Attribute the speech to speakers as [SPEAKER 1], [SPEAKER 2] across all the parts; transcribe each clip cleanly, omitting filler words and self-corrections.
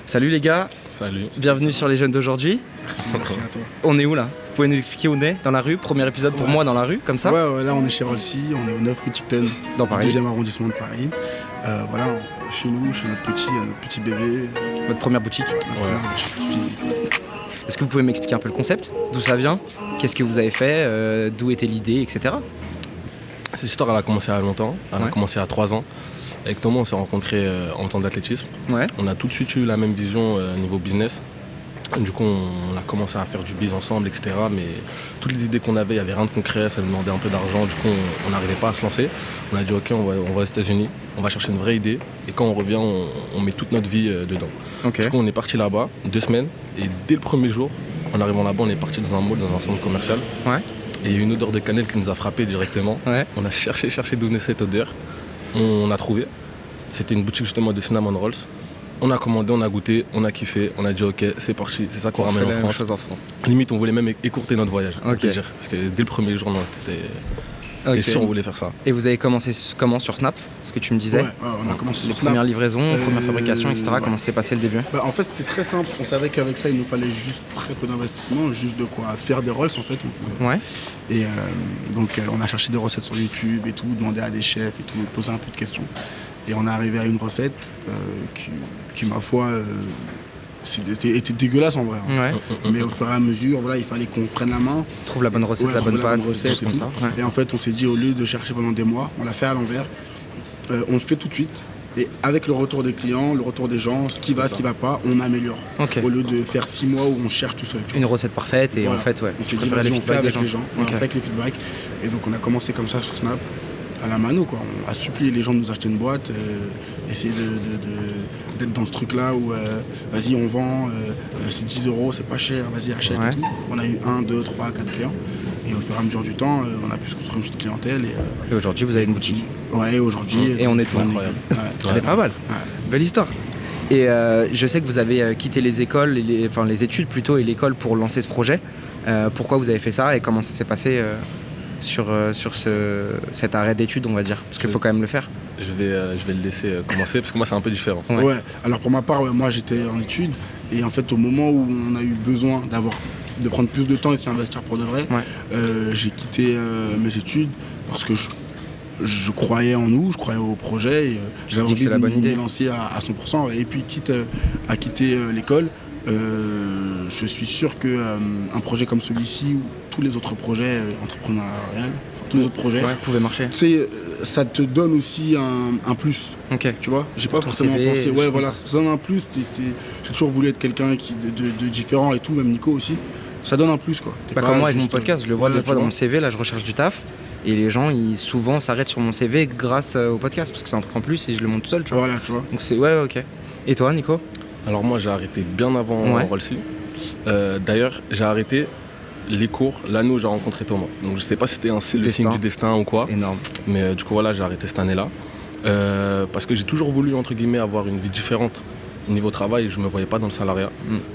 [SPEAKER 1] Salut les gars,
[SPEAKER 2] Salut.
[SPEAKER 1] bienvenue sur les jeunes d'aujourd'hui.
[SPEAKER 3] Merci à toi.
[SPEAKER 1] On est où là? Vous pouvez nous expliquer où on est? Dans la rue? Premier épisode pour moi dans la rue, comme ça?
[SPEAKER 3] Ouais, là on est chez Rolsy, on est au 9 rue Ticton,
[SPEAKER 1] Dans Paris.
[SPEAKER 3] 2e arrondissement de Paris. Voilà, chez nous, chez notre petit bébé.
[SPEAKER 1] Votre première boutique.
[SPEAKER 3] Voilà, physique.
[SPEAKER 1] Est-ce que vous pouvez m'expliquer un peu le concept? D'où ça vient? Qu'est-ce que vous avez fait? D'où était l'idée, etc.
[SPEAKER 2] Cette histoire, elle a commencé à longtemps. Elle a commencé à 3 ans. Avec Thomas, on s'est rencontrés en temps d'athlétisme.
[SPEAKER 1] Ouais.
[SPEAKER 2] On a tout de suite eu la même vision niveau business. Du coup, on a commencé à faire du biz ensemble, etc. Mais toutes les idées qu'on avait, il n'y avait rien de concret, ça nous demandait un peu d'argent. Du coup, on n'arrivait pas à se lancer. On a dit, ok, on va aux États-Unis, on va chercher une vraie idée. Et quand on revient, on met toute notre vie dedans.
[SPEAKER 1] Ok.
[SPEAKER 2] Du coup, on est parti là-bas, 2 semaines. Et dès le premier jour, en arrivant là-bas, on est parti dans un mall, dans un centre commercial.
[SPEAKER 1] Ouais.
[SPEAKER 2] Et il y a une odeur de cannelle qui nous a frappé directement.
[SPEAKER 1] Ouais.
[SPEAKER 2] On a cherché d'où venait cette odeur. On a trouvé. C'était une boutique justement de cinnamon rolls. On a commandé, on a goûté, on a kiffé. On a dit ok, c'est parti, c'est ça qu'on ramène en
[SPEAKER 1] La même
[SPEAKER 2] France.
[SPEAKER 1] chose en France.
[SPEAKER 2] Limite, on voulait même écourter notre voyage. Pour
[SPEAKER 1] Ok.
[SPEAKER 2] te dire. Parce que dès le premier jour, c'était
[SPEAKER 1] Ok.
[SPEAKER 2] sûr, on voulait faire ça.
[SPEAKER 1] Et vous avez commencé comment sur Snap? Ce que tu me disais?
[SPEAKER 3] Ouais, on a commencé
[SPEAKER 1] Les
[SPEAKER 3] sur Snap.
[SPEAKER 1] premières livraisons, première fabrication, etc.
[SPEAKER 3] ouais.
[SPEAKER 1] Comment s'est passé le début?
[SPEAKER 3] En fait, c'était très simple. On savait qu'avec ça, il nous fallait juste très peu d'investissement, juste de quoi faire des rolls en fait.
[SPEAKER 1] Ouais.
[SPEAKER 3] Et donc, on a cherché des recettes sur YouTube et tout, demandé à des chefs et tout, posé un peu de questions. Et on est arrivé à une recette qui ma foi, était dégueulasse en vrai. Hein.
[SPEAKER 1] Ouais.
[SPEAKER 3] Mais au fur et à mesure, voilà, il fallait qu'on prenne la main.
[SPEAKER 1] Trouve la bonne recette,
[SPEAKER 3] Ouais,
[SPEAKER 1] la bonne
[SPEAKER 3] trouver
[SPEAKER 1] pâte,
[SPEAKER 3] recette
[SPEAKER 1] des
[SPEAKER 3] et
[SPEAKER 1] trucs comme
[SPEAKER 3] tout.
[SPEAKER 1] ça. Ouais.
[SPEAKER 3] Et en fait, on s'est dit, au lieu de chercher pendant des mois, on l'a fait à l'envers. On le fait tout de suite. Et avec le retour des clients, le retour des gens, ce qui va, ce qui va pas, on améliore.
[SPEAKER 1] Ok.
[SPEAKER 3] Au lieu de faire 6 mois où on cherche tout seul. tu vois.
[SPEAKER 1] Une recette parfaite et
[SPEAKER 3] Voilà.
[SPEAKER 1] en fait, ouais.
[SPEAKER 3] On s'est
[SPEAKER 1] tu
[SPEAKER 3] dit,
[SPEAKER 1] préfères
[SPEAKER 3] vas-y,
[SPEAKER 1] les
[SPEAKER 3] on fait
[SPEAKER 1] feedbacks des
[SPEAKER 3] avec les gens, on
[SPEAKER 1] Ok.
[SPEAKER 3] fait avec les feedbacks. Et donc, on a commencé comme ça sur Snap, à la mano, quoi. On a supplié les gens de nous acheter une boîte, essayer d'être dans ce truc-là où, vas-y, on vend, c'est 10 €, c'est pas cher, vas-y, achète
[SPEAKER 1] Ouais.
[SPEAKER 3] et tout. On a eu 1, 2, 3, 4 clients. Et au fur et à mesure du temps, on a pu se construire une petite clientèle.
[SPEAKER 1] Et aujourd'hui, vous avez une boutique.
[SPEAKER 3] Ouais, aujourd'hui.
[SPEAKER 1] Et on est tout.
[SPEAKER 2] Incroyable.
[SPEAKER 3] Ouais.
[SPEAKER 1] Elle est pas mal.
[SPEAKER 3] Ouais.
[SPEAKER 1] Belle histoire. Et je sais que vous avez quitté les écoles, les études plutôt, et l'école pour lancer ce projet. Pourquoi vous avez fait ça et comment ça s'est passé sur cet arrêt d'études, on va dire? Parce qu'il faut quand même le faire.
[SPEAKER 2] Je vais le laisser commencer parce que moi, c'est un peu différent.
[SPEAKER 1] Ouais.
[SPEAKER 3] Ouais. Alors pour ma part, ouais, moi j'étais en études et en fait au moment où on a eu besoin de prendre plus de temps et s'y investir pour de vrai, j'ai quitté mes études parce que je croyais en nous, je croyais au projet et j'avais
[SPEAKER 1] dis que
[SPEAKER 3] envie
[SPEAKER 1] c'est la
[SPEAKER 3] de
[SPEAKER 1] bonne idée.
[SPEAKER 3] me lancer à 100%. Et puis quitte à quitter l'école, je suis sûr qu'un projet comme celui-ci ou tous les autres projets entrepreneuriales, enfin, tous les autres projets,
[SPEAKER 1] Ouais, pouvait marcher.
[SPEAKER 3] tu sais, ça te donne aussi un plus.
[SPEAKER 1] Ok.
[SPEAKER 3] Tu vois, j'ai pas
[SPEAKER 1] Ton
[SPEAKER 3] forcément
[SPEAKER 1] CV,
[SPEAKER 3] pensé.
[SPEAKER 1] des
[SPEAKER 3] Ouais,
[SPEAKER 1] choses
[SPEAKER 3] voilà,
[SPEAKER 1] comme ça.
[SPEAKER 3] ça donne un plus. J'ai toujours voulu être quelqu'un de différent et tout, même Nico aussi. Ça donne un plus, quoi. T'es
[SPEAKER 1] Bah,
[SPEAKER 3] pas
[SPEAKER 1] comme moi avec mon
[SPEAKER 3] juste,
[SPEAKER 1] podcast, je le vois
[SPEAKER 3] ouais,
[SPEAKER 1] des
[SPEAKER 3] tu
[SPEAKER 1] fois dans
[SPEAKER 3] vois.
[SPEAKER 1] mon CV, là je recherche du taf. Et les gens, ils souvent s'arrêtent sur mon CV grâce au podcast, parce que c'est un truc en plus et je le monte tout seul, tu vois.
[SPEAKER 3] Voilà, tu vois.
[SPEAKER 1] Donc c'est ouais, ok. Et toi, Nico?
[SPEAKER 2] Alors moi, j'ai arrêté bien avant
[SPEAKER 1] Ouais.
[SPEAKER 2] Rolsy. D'ailleurs, j'ai arrêté les cours l'année où j'ai rencontré Thomas. Donc je sais pas si c'était le signe
[SPEAKER 1] Destin.
[SPEAKER 2] du destin ou quoi.
[SPEAKER 1] Énorme.
[SPEAKER 2] Mais du coup, voilà, j'ai arrêté cette année-là. Parce que j'ai toujours voulu, entre guillemets, avoir une vie différente au niveau travail. Je me voyais pas dans le salariat.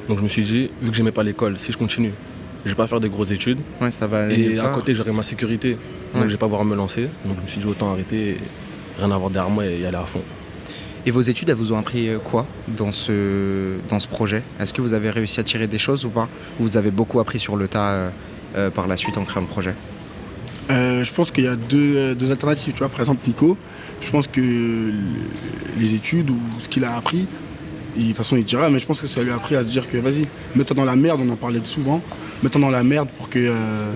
[SPEAKER 2] Donc je me suis dit, vu que j'aimais pas l'école, si je continue, je vais pas faire des grosses études.
[SPEAKER 1] Ouais, ça va.
[SPEAKER 2] Et
[SPEAKER 1] nulle
[SPEAKER 2] à
[SPEAKER 1] part.
[SPEAKER 2] côté, j'aurai ma sécurité. Donc
[SPEAKER 1] Ouais.
[SPEAKER 2] je vais pas pouvoir me lancer. Donc je me suis dit, autant arrêter, et rien avoir derrière moi et y aller à fond.
[SPEAKER 1] Et vos études, elles vous ont appris quoi dans ce projet? Est-ce que vous avez réussi à tirer des choses ou pas? Ou vous avez beaucoup appris sur le tas par la suite en créant le projet?
[SPEAKER 3] Je pense qu'il y a deux alternatives. Tu vois, par exemple, Nico, je pense que les études ou ce qu'il a appris, et de toute façon, il dira, mais je pense que ça lui a appris à se dire que vas-y, mets-toi dans la merde, on en parlait souvent, mets-toi dans la merde pour que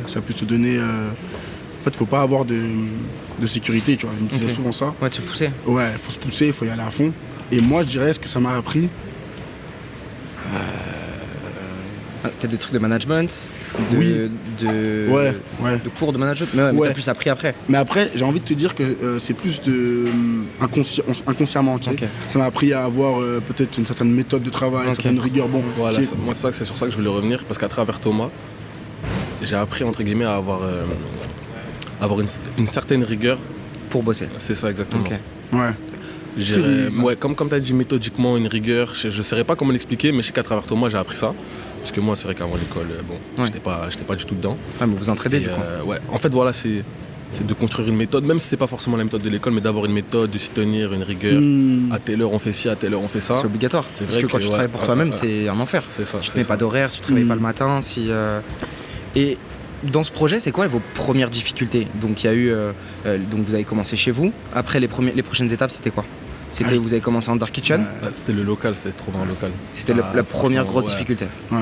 [SPEAKER 3] ça puisse te donner. En fait, faut pas avoir de sécurité, tu vois. Il me disait
[SPEAKER 1] Ok.
[SPEAKER 3] souvent ça.
[SPEAKER 1] Ouais, tu poussais.
[SPEAKER 3] Ouais, faut se pousser, faut y aller à fond. Et moi, je dirais, ce que ça m'a appris,
[SPEAKER 1] Peut-être des trucs de management,
[SPEAKER 3] Oui. Ouais.
[SPEAKER 1] de cours de management, mais, mais
[SPEAKER 3] Ouais.
[SPEAKER 1] t'as plus appris après.
[SPEAKER 3] Mais après, j'ai envie de te dire que c'est plus inconsciemment. Tu sais.
[SPEAKER 1] Ok.
[SPEAKER 3] Ça m'a appris à avoir peut-être une certaine méthode de travail, une
[SPEAKER 1] Ok.
[SPEAKER 3] certaine rigueur. Bon,
[SPEAKER 2] Voilà,
[SPEAKER 3] qui est-
[SPEAKER 2] moi c'est sur ça que je voulais revenir, parce qu'à travers Thomas, j'ai appris entre guillemets à avoir une certaine rigueur.
[SPEAKER 1] Pour bosser.
[SPEAKER 2] C'est ça exactement.
[SPEAKER 1] Ok.
[SPEAKER 3] Ouais.
[SPEAKER 2] Je
[SPEAKER 3] C'est
[SPEAKER 2] dirais,
[SPEAKER 3] des-
[SPEAKER 2] ouais, comme tu as dit méthodiquement, une rigueur, je ne saurais pas comment l'expliquer, mais je sais qu'à travers Thomas j'ai appris ça. Parce que moi c'est vrai qu'avant l'école,
[SPEAKER 1] Ouais.
[SPEAKER 2] j'étais pas du tout dedans.
[SPEAKER 1] Ah, mais vous entraidez
[SPEAKER 2] Et,
[SPEAKER 1] du coup.
[SPEAKER 2] ouais, en fait voilà, c'est c'est de construire une méthode, même si c'est pas forcément la méthode de l'école, mais d'avoir une méthode, de s'y tenir, une rigueur. À telle heure on fait ci, à telle heure on fait ça.
[SPEAKER 1] C'est obligatoire.
[SPEAKER 2] C'est
[SPEAKER 1] Parce
[SPEAKER 2] vrai
[SPEAKER 1] que quand tu travailles pour toi-même, c'est un enfer.
[SPEAKER 2] C'est ça.
[SPEAKER 1] Tu ne mets pas d'horaire, si tu travailles pas le matin. Et dans ce projet, c'est quoi vos premières difficultés? Donc il y a eu, donc vous avez commencé chez vous. Après les prochaines étapes, c'était quoi? Vous avez commencé en Dark Kitchen.
[SPEAKER 2] C'était le local, c'était de trouver un local.
[SPEAKER 1] C'était la première grosse difficulté.
[SPEAKER 3] Ouais.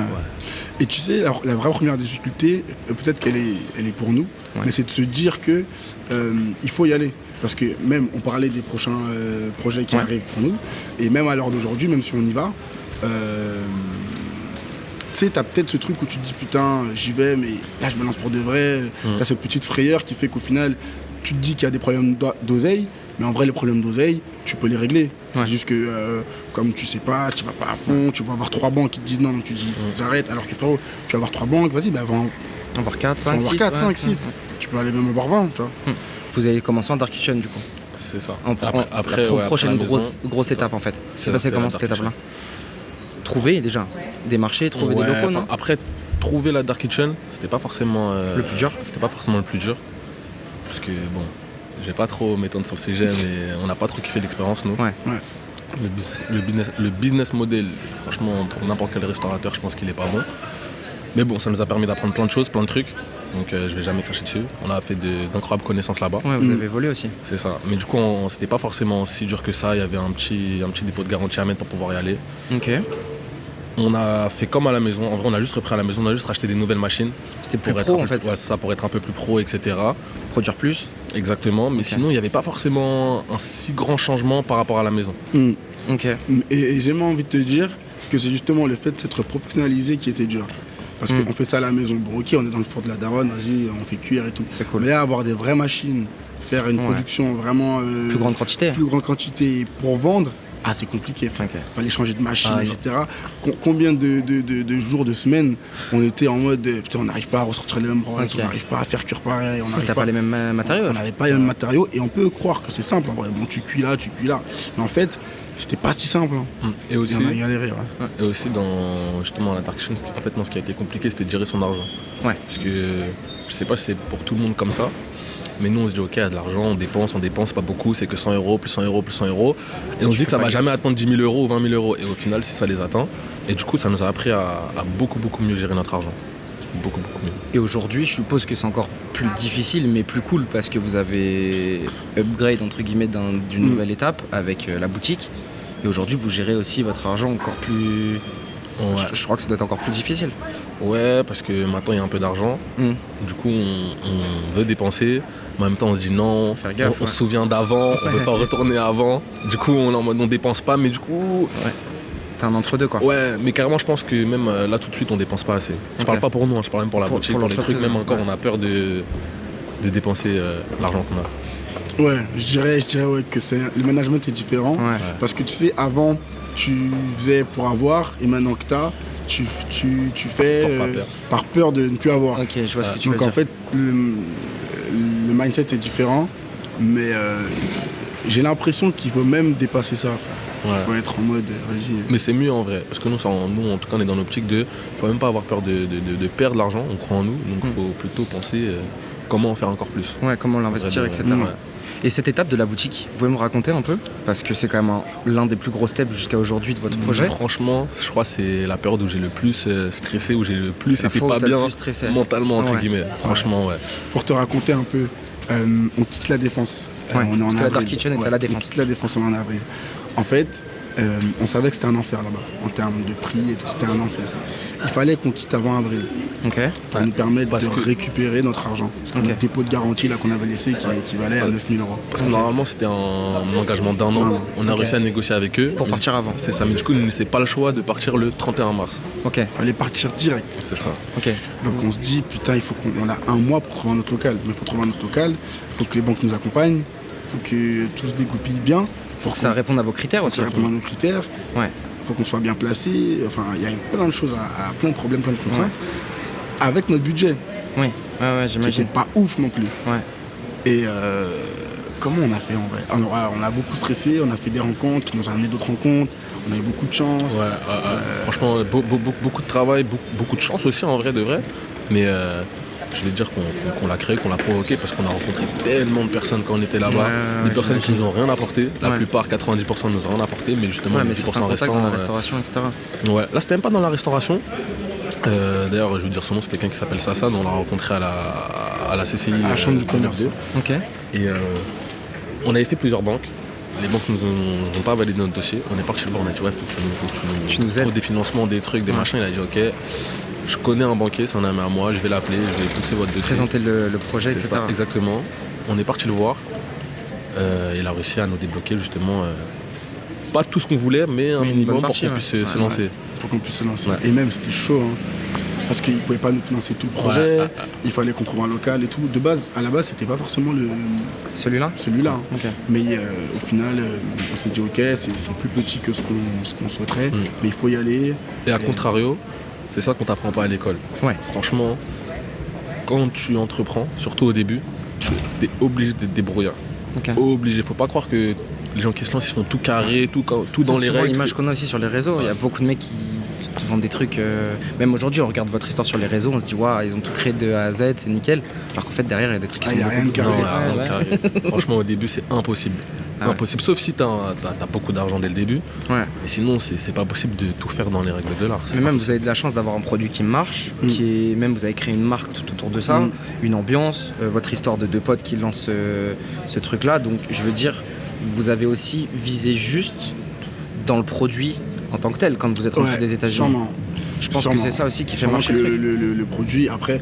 [SPEAKER 3] Et tu sais, alors, la vraie première difficulté, peut-être qu'elle est pour nous, mais c'est de se dire que il faut y aller. Parce que même, on parlait des prochains projets qui arrivent pour nous, et même à l'heure d'aujourd'hui, même si on y va, tu sais, t'as peut-être ce truc où tu te dis putain, j'y vais, mais là je me lance pour de vrai. T'as cette petite frayeur qui fait qu'au final, tu te dis qu'il y a des problèmes d'oseille, mais en vrai, les problèmes d'oseille, tu peux les régler. C'est juste que, comme tu sais pas, tu vas pas à fond, tu vas avoir 3 banques qui te disent non, donc tu dis j'arrête, alors que frérot, tu vas avoir 3 banques, vas-y, bah va en
[SPEAKER 1] voir 4, 5, 6.
[SPEAKER 3] 4, 5, 6. Tu peux aller même en voir 20, tu vois.
[SPEAKER 1] Vous avez commencé en Dark Kitchen du coup.
[SPEAKER 2] C'est ça.
[SPEAKER 1] Après, la prochaine grosse étape en fait. C'est passé comment cette étape-là? Trouver déjà des marchés, trouver des locaux, non?
[SPEAKER 2] Après, trouver la Dark Kitchen, c'était pas forcément
[SPEAKER 1] le plus dur.
[SPEAKER 2] C'était pas forcément le plus dur. Parce que bon, je vais pas trop m'étendre sur le sujet, mais on n'a pas trop kiffé l'expérience, nous. Le business model, franchement, pour n'importe quel restaurateur, je pense qu'il est pas bon. Mais bon, ça nous a permis d'apprendre plein de choses, plein de trucs. Donc je vais jamais cracher dessus. On a fait d'incroyables connaissances là-bas.
[SPEAKER 1] Ouais, vous avez volé aussi.
[SPEAKER 2] C'est ça. Mais du coup, c'était pas forcément si dur que ça. Il y avait un petit dépôt de garantie à mettre pour pouvoir y aller.
[SPEAKER 1] Ok.
[SPEAKER 2] On a fait comme à la maison. En vrai, on a juste repris à la maison. On a juste racheté des nouvelles machines.
[SPEAKER 1] C'était plus pro en fait.
[SPEAKER 2] Ouais, ça, pour être un peu plus pro, etc.
[SPEAKER 1] Produire plus.
[SPEAKER 2] Exactement. Mais sinon, il n'y avait pas forcément un si grand changement par rapport à la maison.
[SPEAKER 1] Ok.
[SPEAKER 3] Et j'ai même envie de te dire que c'est justement le fait de s'être professionnalisé qui était dur. Parce qu'on fait ça à la maison. Bon, ok, on est dans le fort de la daronne, vas-y, on fait cuire et tout.
[SPEAKER 1] C'est cool.
[SPEAKER 3] Mais là, avoir des vraies machines, faire une production vraiment.
[SPEAKER 1] Plus grande quantité.
[SPEAKER 3] Plus grande quantité pour vendre, c'est compliqué.
[SPEAKER 1] Okay.
[SPEAKER 3] Fallait changer de machine, etc. Combien de jours, de semaines, on était en mode putain, on n'arrive pas à ressortir les mêmes broches, on n'arrive pas à faire cuire pareil.
[SPEAKER 1] T'as pas les mêmes matériaux.
[SPEAKER 3] On n'avait pas les mêmes matériaux et on peut croire que c'est simple. En vrai. Bon, tu cuis là. Mais en fait, c'était pas si simple.
[SPEAKER 2] Et aussi,
[SPEAKER 3] on a galéré.
[SPEAKER 2] Et aussi dans justement la Dark Kitchen, en fait, ce qui a été compliqué, c'était de gérer son argent. Parce que je sais pas si c'est pour tout le monde comme ça. Mais nous on se dit ok, il y a de l'argent, on dépense pas beaucoup, c'est que 100 €, plus 100 €, plus 100 €. Et on se dit que ça va jamais atteindre 10 000 € ou 20 000 €. Et au final, si ça les atteint. Et du coup, ça nous a appris à beaucoup mieux gérer notre argent. Beaucoup mieux.
[SPEAKER 1] Et aujourd'hui, je suppose que c'est encore plus difficile, mais plus cool, parce que vous avez upgrade entre guillemets d'une nouvelle étape avec la boutique. Et aujourd'hui, vous gérez aussi votre argent encore plus. Je crois que ça doit être encore plus difficile.
[SPEAKER 2] Ouais, parce que maintenant il y a un peu d'argent. Du coup, on veut dépenser. Mais en même temps, on se dit non,
[SPEAKER 1] faire gaffe,
[SPEAKER 2] on se souvient d'avant, on veut pas retourner avant. Du coup, on est en mode on dépense pas, mais du coup.
[SPEAKER 1] T'as un entre-deux quoi.
[SPEAKER 2] Ouais, mais carrément, je pense que même là tout de suite, on dépense pas assez. Je parle pas pour nous, je parle même pour la boutique, pour les trucs. Même encore, on a peur de dépenser l'argent qu'on a.
[SPEAKER 3] Ouais, je dirais que le management est différent. Parce que tu sais, avant, tu faisais pour avoir, et maintenant que t'as, tu fais par peur de ne plus avoir.
[SPEAKER 1] Ok, je vois ce que tu veux dire.
[SPEAKER 3] Donc en fait, le mindset est différent, mais j'ai l'impression qu'il faut même dépasser ça. Il faut être en mode, vas-y.
[SPEAKER 2] Mais c'est mieux en vrai, parce que nous en tout cas, on est dans l'optique de, faut même pas avoir peur de perdre l'argent, on croit en nous, donc il faut plutôt penser comment en faire encore plus.
[SPEAKER 1] Ouais, comment l'investir, etc. Et cette étape de la boutique, vous pouvez me raconter un peu? Parce que c'est quand même l'un des plus gros steps jusqu'à aujourd'hui de votre projet.
[SPEAKER 2] Franchement, je crois que c'est la période où j'ai le plus stressé, où j'ai le plus été pas bien mentalement, entre guillemets. Franchement,
[SPEAKER 3] Pour te raconter un peu, on quitte la Défense. On est en avril.
[SPEAKER 1] La Dark Kitchen est à la Défense.
[SPEAKER 3] On quitte la Défense en avril. En fait, on savait que c'était un enfer là-bas. En termes de prix et tout, c'était un enfer. Il fallait qu'on quitte avant avril. Pour nous permettre de récupérer notre argent. C'était notre dépôt de garantie là, qu'on avait laissé qui équivalait à 9 000 €.
[SPEAKER 2] Parce que normalement c'était un engagement d'1 an. On a réussi à négocier avec eux.
[SPEAKER 1] Pour partir avant.
[SPEAKER 2] C'est ça, mais du coup c'est pas le choix de partir le 31 mars.
[SPEAKER 3] Il fallait partir direct.
[SPEAKER 2] C'est ça.
[SPEAKER 3] Donc on se dit putain, il faut qu'on a un mois pour trouver notre local. Mais il faut trouver un autre local, il faut que les banques nous accompagnent, il faut que tout se dégoupille bien.
[SPEAKER 1] Pour que ça réponde à vos critères aussi.
[SPEAKER 3] Ça réponde à nos critères. Il faut qu'on soit bien placé. Enfin, il y a plein de choses, plein de problèmes, plein de contraintes. Avec notre budget.
[SPEAKER 1] J'imagine.
[SPEAKER 3] Qui n'était pas ouf non plus. Et comment on a fait en vrai? On a beaucoup stressé, on a fait des rencontres qui nous ont amené d'autres rencontres. On a eu beaucoup de chance.
[SPEAKER 2] Franchement, beaucoup de travail, beaucoup de chance aussi en vrai de vrai. Mais je vais dire qu'on l'a créé, qu'on l'a provoqué parce qu'on a rencontré tellement de personnes quand on était là-bas, des personnes qui nous ont rien apporté. La plupart, 90% nous ont rien apporté, mais justement,
[SPEAKER 1] mais
[SPEAKER 2] 10% restant.
[SPEAKER 1] dans la restauration, etc.
[SPEAKER 2] Ouais, là c'était même pas dans la restauration. D'ailleurs, je veux dire son nom, c'est quelqu'un qui s'appelle Sassan, on l'a rencontré à la CCI.
[SPEAKER 3] À la chambre du commerce.
[SPEAKER 1] Ok.
[SPEAKER 2] Et on avait fait plusieurs banques. Les banques nous ont pas validé notre dossier. On est parti le voir, on a dit ouais, faut que tu nous aides. Des financements, des trucs, des machins. Il a dit ok, je connais un banquier, c'est un ami à moi, je vais l'appeler, je vais pousser votre dossier.
[SPEAKER 1] Présenter le projet, etc.
[SPEAKER 2] Ça, exactement. On est parti le voir. Il a réussi à nous débloquer justement pas tout ce qu'on voulait, mais un minimum pour qu'on puisse se lancer.
[SPEAKER 3] Pour qu'on puisse se lancer. Et même c'était chaud. Parce qu'ils ne pouvaient pas nous financer tout le projet, il fallait qu'on trouve un local et tout. De base, à la base, c'était pas forcément
[SPEAKER 1] celui-là.
[SPEAKER 3] Okay. Mais au final, on s'est dit ok, c'est plus petit que ce qu'on souhaiterait, mais il faut y aller.
[SPEAKER 2] Et à contrario, c'est ça qu'on t'apprend pas à l'école.
[SPEAKER 1] Ouais.
[SPEAKER 2] Franchement, quand tu entreprends, surtout au début, tu es obligé d'être débrouillard. Obligé. Faut pas croire que les gens qui se lancent, ils font tout carré, tout dans les règles.
[SPEAKER 1] C'est l'image qu'on a aussi sur les réseaux. Il y a beaucoup de mecs qui te vendent des trucs. Même aujourd'hui, on regarde votre histoire sur les réseaux, on se dit waouh, ils ont tout créé de A à Z, c'est nickel. Alors qu'en fait, derrière, il y a des trucs qui sont.
[SPEAKER 3] Il n'y a rien de carré.
[SPEAKER 2] Franchement, au début, c'est impossible. Impossible, sauf si t'as beaucoup d'argent dès le début.
[SPEAKER 1] Ouais.
[SPEAKER 2] Et sinon, c'est pas possible de tout faire dans les règles de l'art.
[SPEAKER 1] Mais même, vous avez de la chance d'avoir un produit qui marche, qui est même vous avez créé une marque tout autour de ça, une ambiance, votre histoire de deux potes qui lancent ce truc-là. Donc, je veux dire, vous avez aussi visé juste dans le produit en tant que tel quand vous êtes rentré des États-Unis.
[SPEAKER 3] Sûrement.
[SPEAKER 1] Je pense que c'est ça aussi qui fait marcher le truc.
[SPEAKER 3] Le produit, après,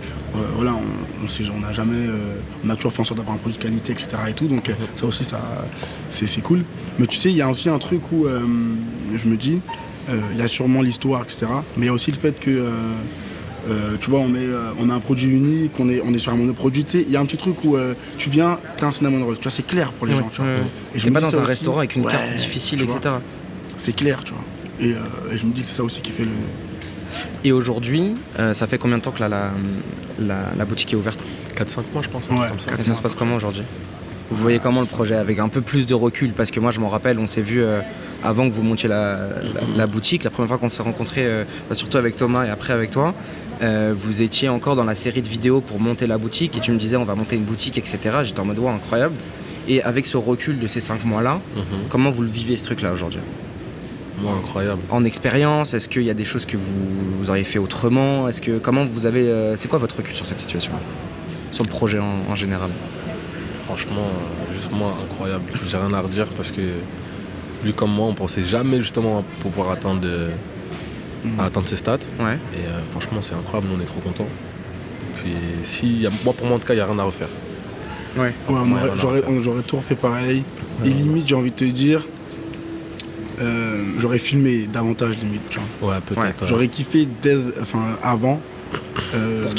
[SPEAKER 3] voilà, on n'a jamais, on a toujours fait en sorte d'avoir un produit de qualité, etc. et tout, donc ça aussi, c'est cool. Mais tu sais, il y a aussi un truc où je me dis, il y a sûrement l'histoire, etc. Mais il y a aussi le fait que, tu vois, on a un produit unique, on est sur un monoproduit. Tu sais, il y a un petit truc où tu viens, t'as un cinnamon roll, tu vois, c'est clair pour les gens. Tu vois.
[SPEAKER 1] Et t'es pas dans un restaurant avec une carte difficile, etc.
[SPEAKER 3] C'est clair, tu vois. Et je me dis que c'est ça aussi qui fait le...
[SPEAKER 1] Et aujourd'hui, ça fait combien de temps que la boutique est ouverte ?
[SPEAKER 2] 4-5 mois, je pense.
[SPEAKER 3] Ouais,
[SPEAKER 2] comme ça.
[SPEAKER 1] Et ça se passe comment aujourd'hui ? Vous voyez comment le projet avec un peu plus de recul ? Parce que moi, je m'en rappelle, on s'est vu avant que vous montiez la boutique. La première fois qu'on s'est rencontrés, surtout avec Thomas et après avec toi, vous étiez encore dans la série de vidéos pour monter la boutique et tu me disais on va monter une boutique, etc. J'étais en mode ouais, incroyable. Et avec ce recul de ces 5 mois-là, comment vous le vivez ce truc-là aujourd'hui ?
[SPEAKER 2] Moi, incroyable.
[SPEAKER 1] En expérience, est-ce qu'il y a des choses que vous auriez fait autrement ? Comment vous avez... c'est quoi votre recul sur cette situation-là ? Sur le projet en général ?
[SPEAKER 2] Franchement, juste moi, incroyable. J'ai rien à redire parce que lui comme moi, on pensait jamais justement pouvoir atteindre ces stats.
[SPEAKER 1] Ouais.
[SPEAKER 2] Et franchement, c'est incroyable, nous on est trop contents. Et puis, moi pour moi en tout cas, il n'y a rien à refaire.
[SPEAKER 1] Ouais.
[SPEAKER 3] J'aurais tout refait pareil. Et limite, j'ai envie de te dire, j'aurais filmé davantage limite, tu vois.
[SPEAKER 2] Ouais, peut-être.
[SPEAKER 3] J'aurais kiffé avant.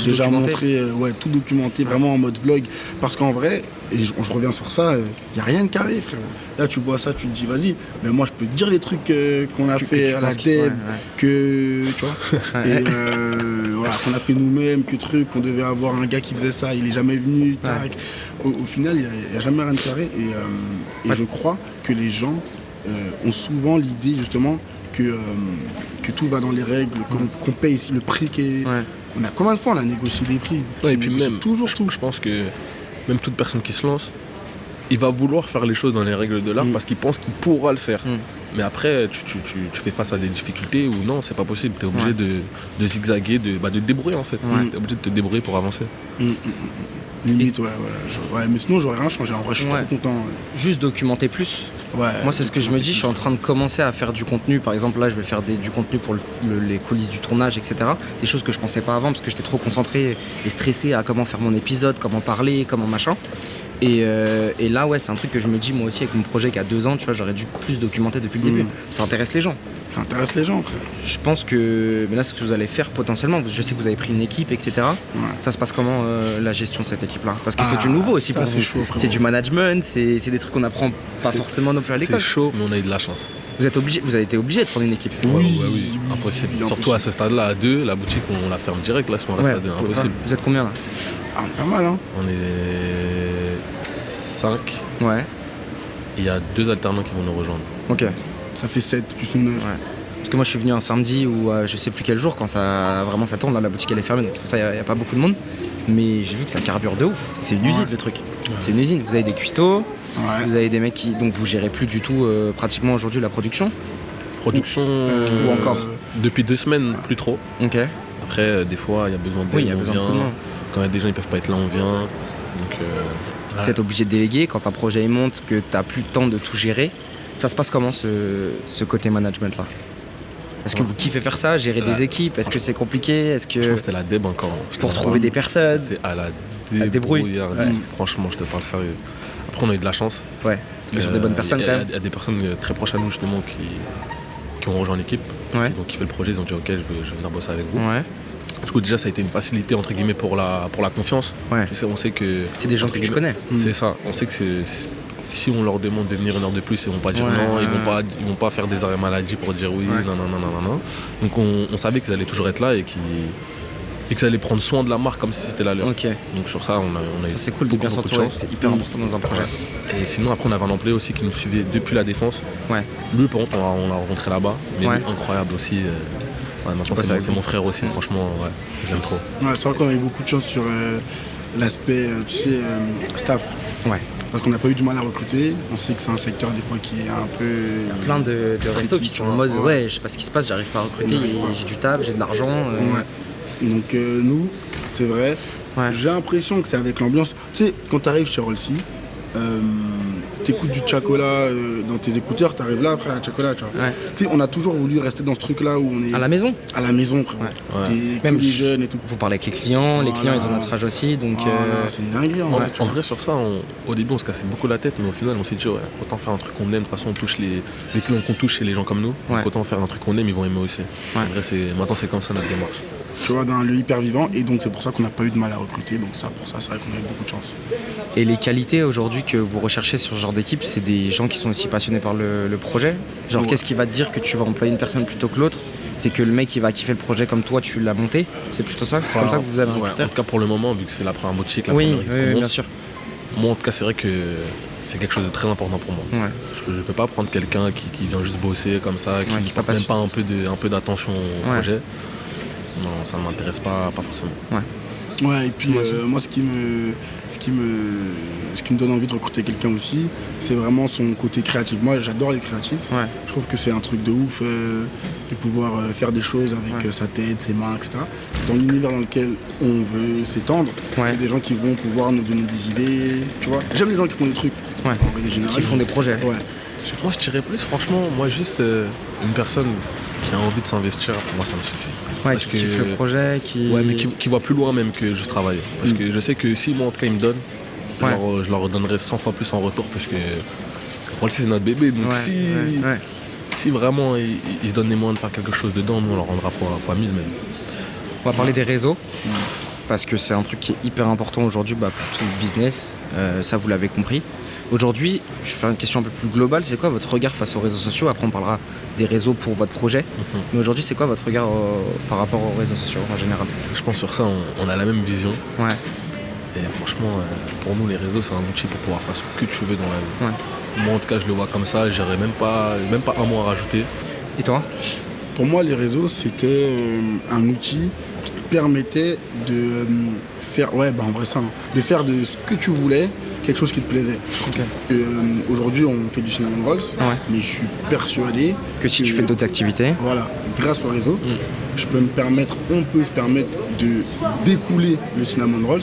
[SPEAKER 3] Déjà montrer, tout documenter vraiment en mode vlog, parce qu'en vrai, et je reviens sur ça, il n'y a rien de carré, frère. Là tu vois ça, tu te dis vas-y, mais moi je peux te dire les trucs qu'on a fait à la DEB, que tu vois, et qu'on a fait nous-mêmes, qu'on devait avoir un gars qui faisait ça, il est jamais venu, tac. Au final, il n'y a jamais rien de carré, et je crois que les gens ont souvent l'idée justement que tout va dans les règles, qu'on paye ici le prix qui est... On a combien de fois on a négocié des prix ?
[SPEAKER 2] Et puis même, je pense que même toute personne qui se lance, il va vouloir faire les choses dans les règles de l'art parce qu'il pense qu'il pourra le faire. Mais après, tu fais face à des difficultés où non, c'est pas possible. Tu es obligé de zigzaguer, de te débrouiller en fait. Tu es obligé de te débrouiller pour avancer.
[SPEAKER 3] Limite, mais sinon j'aurais rien changé. En vrai, je suis trop content.
[SPEAKER 1] Juste documenter plus. Moi, c'est ce que je me dis. Je suis en train de commencer à faire du contenu. Par exemple, là, je vais faire du contenu pour les coulisses du tournage, etc. Des choses que je pensais pas avant parce que j'étais trop concentré et stressé à comment faire mon épisode, comment parler, comment machin. Et là, c'est un truc que je me dis moi aussi avec mon projet qui a 2 ans. Tu vois, j'aurais dû plus documenter depuis le début. Ça intéresse les gens.
[SPEAKER 3] Ça intéresse les gens, frère.
[SPEAKER 1] Je pense que mais là, ce que vous allez faire potentiellement, je sais que vous avez pris une équipe, etc. Ça se passe comment la gestion de cette équipe-là ? Parce que c'est du nouveau aussi pour vous.
[SPEAKER 3] Chaud,
[SPEAKER 1] c'est du management, c'est des trucs qu'on n'apprend pas forcément non plus à l'école.
[SPEAKER 2] C'est chaud, mais on a eu de la chance.
[SPEAKER 1] Vous avez été obligé de prendre une équipe.
[SPEAKER 2] Oui, impossible. Surtout à ce stade-là, à 2, la boutique, on la ferme direct là, si on reste à 2, impossible.
[SPEAKER 1] Vous êtes combien là ?
[SPEAKER 3] On est pas mal, hein.
[SPEAKER 2] On est 5.
[SPEAKER 1] Ouais.
[SPEAKER 2] Il y a 2 alternants qui vont nous rejoindre.
[SPEAKER 1] Ok.
[SPEAKER 3] Ça fait 7 plus 9.
[SPEAKER 1] Parce que moi je suis venu un samedi ou je sais plus quel jour, quand ça tourne, là, la boutique elle est fermée, donc c'est pour ça il n'y a pas beaucoup de monde. Mais j'ai vu que ça carbure de ouf. C'est une usine le truc. C'est une usine. Vous avez des cuistots, vous avez des mecs qui. Donc vous gérez plus du tout pratiquement aujourd'hui la production.
[SPEAKER 2] Ou
[SPEAKER 1] encore
[SPEAKER 2] depuis 2 semaines, plus trop.
[SPEAKER 1] Ok.
[SPEAKER 2] Après, des fois, il y a besoin d'aide.
[SPEAKER 1] Oui, il y a besoin de coup de main.
[SPEAKER 2] Quand il y a des gens, ils peuvent pas être là, on vient. Donc,
[SPEAKER 1] vous êtes obligé de déléguer. Quand un projet monte, que tu n'as plus le temps de tout gérer, ça se passe comment ce côté management là? Est-ce que vous kiffez faire ça, gérer des équipes? Est-ce que c'est compliqué? Est-ce que...
[SPEAKER 2] Je pense que c'était la déb encore.
[SPEAKER 1] Pour trouver des personnes.
[SPEAKER 2] C'était à la débrouille. Franchement, je te parle sérieux. Après, on a eu de la chance.
[SPEAKER 1] Ouais. Mais sur des bonnes personnes quand même.
[SPEAKER 2] Il y a des personnes très proches à nous justement qui ont rejoint l'équipe. Parce qu'ils ont kiffé le projet, ils ont dit ok, je vais venir bosser avec vous.
[SPEAKER 1] Ouais.
[SPEAKER 2] Du coup, déjà, ça a été une facilité entre guillemets pour la confiance.
[SPEAKER 1] Ouais.
[SPEAKER 2] On sait que.
[SPEAKER 1] C'est des gens que tu connais.
[SPEAKER 2] C'est ça. On sait que si on leur demande de venir une heure de plus, ils vont pas dire non, ils vont pas faire des arrêts maladie pour dire oui, non. Donc on savait qu'ils allaient toujours être là et qu'ils allaient prendre soin de la marque comme si c'était la leur.
[SPEAKER 1] Ok.
[SPEAKER 2] Donc sur ça, on a eu
[SPEAKER 1] ça, c'est cool de bien s'entourer, c'est hyper important dans un projet.
[SPEAKER 2] Et sinon, après, on avait un employé aussi qui nous suivait depuis la défense.
[SPEAKER 1] Ouais.
[SPEAKER 2] Lui, par contre, on l'a rencontré là-bas, mais lui, incroyable aussi. Maintenant, c'est mon frère aussi, franchement, je l'aime trop.
[SPEAKER 3] Ouais, c'est vrai qu'on a eu beaucoup de chance sur l'aspect, staff.
[SPEAKER 1] Ouais.
[SPEAKER 3] Parce qu'on n'a pas eu du mal à recruter. On sait que c'est un secteur des fois qui est un peu.
[SPEAKER 1] Il y a plein de restos qui sont en mode je sais pas ce qui se passe, j'arrive pas à recruter, j'ai du taf, j'ai de l'argent.
[SPEAKER 3] Ouais. Donc nous, c'est vrai.
[SPEAKER 1] Ouais.
[SPEAKER 3] J'ai l'impression que c'est avec l'ambiance. Tu sais, quand t'arrives chez Rolsy, t'écoutes du Chacola dans tes écouteurs, t'arrives là après à Chacola, tu vois.
[SPEAKER 1] Ouais.
[SPEAKER 3] Tu sais, on a toujours voulu rester dans ce truc-là où on est.
[SPEAKER 1] À la maison.
[SPEAKER 3] À la maison, frère.
[SPEAKER 2] Ouais.
[SPEAKER 3] T'es
[SPEAKER 1] Même
[SPEAKER 3] que les jeunes et tout.
[SPEAKER 1] Vous parlez avec les clients, les clients ils ont notre âge aussi, donc.
[SPEAKER 3] C'est une dinguerie.
[SPEAKER 2] En vrai, sur ça, au début, on se cassait beaucoup la tête, mais au final, on s'est dit, autant faire un truc qu'on aime. De toute façon, on touche les clients qu'on touche chez les gens comme nous. Donc autant faire un truc qu'on aime, ils vont aimer aussi. En vrai, maintenant, c'est comme ça notre démarche.
[SPEAKER 3] Tu vois, dans le hyper vivant, et donc c'est pour ça qu'on n'a pas eu de mal à recruter. Donc pour ça, c'est vrai qu'on a eu beaucoup de chance.
[SPEAKER 1] Et les qualités aujourd'hui que vous recherchez sur ce genre d'équipe, c'est des gens qui sont aussi passionnés par le projet. Genre, qu'est-ce qui va te dire que tu vas employer une personne plutôt que l'autre? C'est que le mec il va kiffer le projet comme toi tu l'as monté. C'est plutôt ça? C'est comme ça que vous avez un critère?
[SPEAKER 2] En tout cas pour le moment, vu que c'est la première boutique,
[SPEAKER 1] oui, bien sûr.
[SPEAKER 2] Moi en tout cas c'est vrai que c'est quelque chose de très important pour moi.
[SPEAKER 1] Ouais.
[SPEAKER 2] Je peux pas prendre quelqu'un qui vient juste bosser comme ça, qui porte même pas un peu d'attention au projet. Non, ça ne m'intéresse pas forcément.
[SPEAKER 3] Ouais, et puis moi ce qui me donne envie de recruter quelqu'un aussi, c'est vraiment son côté créatif. Moi j'adore les créatifs.
[SPEAKER 1] Ouais.
[SPEAKER 3] Je trouve que c'est un truc de ouf de pouvoir faire des choses avec sa tête, ses mains, etc. Dans l'univers dans lequel on veut s'étendre, c'est des gens qui vont pouvoir nous donner des idées. Tu vois, j'aime les gens qui font des trucs.
[SPEAKER 1] En règle générale, qui font des projets.
[SPEAKER 3] Ouais.
[SPEAKER 2] Moi je dirais plus franchement, moi juste une personne qui a envie de s'investir, pour moi ça me suffit.
[SPEAKER 1] Ouais, qui kiffe le projet,
[SPEAKER 2] mais qui voit plus loin même que juste travailler. Parce que je sais que si moi en tout cas ils me donnent, je leur redonnerai 100 fois plus en retour parce que Rolsy c'est notre bébé. Donc si vraiment ils se donnent les moyens de faire quelque chose dedans, nous on leur rendra fois 1000 même.
[SPEAKER 1] On va parler des réseaux. Parce que c'est un truc qui est hyper important aujourd'hui pour tout le business. Ça vous l'avez compris. Aujourd'hui, je fais une question un peu plus globale, c'est quoi votre regard face aux réseaux sociaux? Après on parlera des réseaux pour votre projet. Mais aujourd'hui c'est quoi votre regard par rapport aux réseaux sociaux en général?
[SPEAKER 2] Je pense sur ça on a la même vision.
[SPEAKER 1] Ouais.
[SPEAKER 2] Et franchement pour nous les réseaux c'est un outil pour pouvoir faire ce que tu veux dans la vie.
[SPEAKER 1] Ouais.
[SPEAKER 2] Moi en tout cas je le vois comme ça, j'aurais même pas un mot à rajouter.
[SPEAKER 1] Et toi?
[SPEAKER 3] Pour moi les réseaux c'était un outil qui te permettait de faire, en vrai ça, de faire de ce que tu voulais quelque chose qui te plaisait. Aujourd'hui on fait du cinnamon rolls, mais je suis persuadé
[SPEAKER 1] que si tu fais d'autres activités,
[SPEAKER 3] voilà, grâce au réseau, on peut se permettre de découler le cinnamon rolls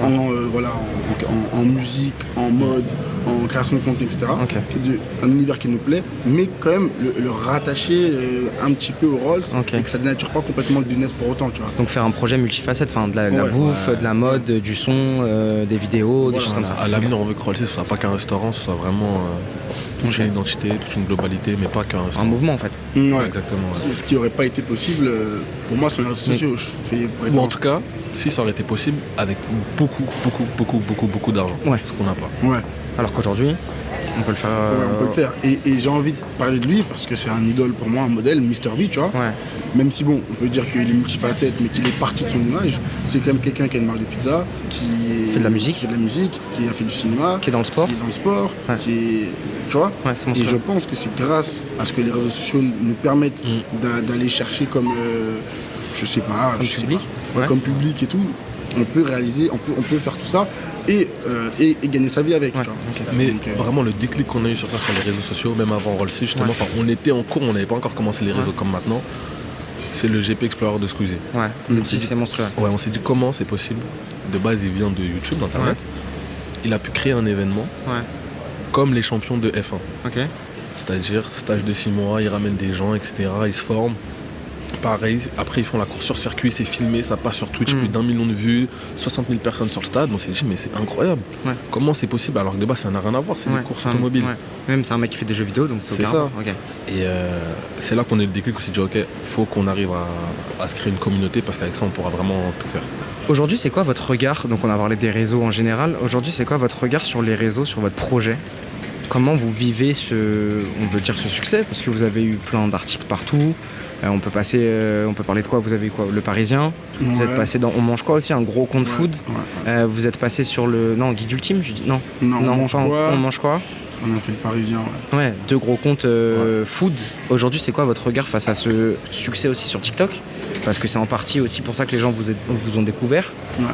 [SPEAKER 3] en musique, en mode, en création de contenu, etc. Un univers qui nous plaît, mais quand même le rattacher un petit peu au rolls et que ça dénature pas complètement le business pour autant, tu vois.
[SPEAKER 1] Donc faire un projet multifacette, de la bouffe, de la mode, du son, des vidéos, des choses comme ça.
[SPEAKER 2] À l'avenir on veut que Rolsy ce soit pas qu'un restaurant, ce soit vraiment toute une identité, toute une globalité, mais pas qu'un restaurant.
[SPEAKER 1] Un mouvement en fait.
[SPEAKER 2] Exactement.
[SPEAKER 3] Ce qui aurait pas été possible pour moi sur les réseaux sociaux.
[SPEAKER 2] Ou en tout cas, si ça aurait été possible avec beaucoup d'argent. Ce qu'on n'a pas.
[SPEAKER 3] Ouais.
[SPEAKER 1] Alors qu'aujourd'hui, on peut le faire.
[SPEAKER 3] On peut le faire. Et j'ai envie de parler de lui parce que c'est un idole pour moi, un modèle, Mr V, tu vois. même si bon, on peut dire qu'il est multifacette, mais qu'il est parti de son image, c'est quand même quelqu'un qui a une marque de pizza, qui
[SPEAKER 1] fait de la musique,
[SPEAKER 3] qui a fait du cinéma,
[SPEAKER 1] qui est dans le sport,
[SPEAKER 3] qui est, tu vois.
[SPEAKER 1] Ouais,
[SPEAKER 3] et je pense que c'est grâce à ce que les réseaux sociaux nous permettent d'aller chercher comme, comme public et tout. On peut réaliser, on peut faire tout ça et gagner sa vie avec. Tu vois.
[SPEAKER 1] Okay.
[SPEAKER 2] Mais vraiment le déclic qu'on a eu sur ça sur les réseaux sociaux, même avant Rollsy, justement, on était en cours, on n'avait pas encore commencé les réseaux comme maintenant. C'est le GP Explorer de Squeezie.
[SPEAKER 1] Ouais, c'est monstrueux.
[SPEAKER 2] Ouais, on s'est dit comment c'est possible. De base, il vient de YouTube, d'Internet. Ouais. Il a pu créer un événement comme les champions de F1.
[SPEAKER 1] Okay.
[SPEAKER 2] C'est-à-dire stage de 6 mois, ils ramènent des gens, etc. Ils se forment. Pareil, après ils font la course sur circuit, c'est filmé, ça passe sur Twitch, plus d'1 million de vues, 60 000 personnes sur le stade. On s'est dit, mais c'est incroyable. Ouais. Comment c'est possible alors que de base ça n'a rien à voir, c'est des courses automobiles. Ouais.
[SPEAKER 1] Même c'est un mec qui fait des jeux vidéo, donc c'est aucun
[SPEAKER 2] ça.
[SPEAKER 1] Okay.
[SPEAKER 2] Et c'est là qu'on a eu le déclic, on s'est dit, ok, faut qu'on arrive à se créer une communauté parce qu'avec ça on pourra vraiment tout faire.
[SPEAKER 1] Aujourd'hui, c'est quoi votre regard? Donc on a parlé des réseaux en général. Aujourd'hui, c'est quoi votre regard sur les réseaux, sur votre projet? Comment vous vivez ce succès? Parce que vous avez eu plein d'articles partout. On peut parler de quoi? Vous avez quoi? Le Parisien. Vous êtes passé dans On mange quoi aussi, un gros compte food. Vous êtes passé sur le Guide Ultime. Non,
[SPEAKER 3] On mange quoi?
[SPEAKER 1] On mange quoi?
[SPEAKER 3] On a fait le Parisien.
[SPEAKER 1] Ouais, 2 gros comptes food. Aujourd'hui, c'est quoi votre regard face à ce succès aussi sur TikTok? Parce que c'est en partie aussi pour ça que les gens vous ont découvert.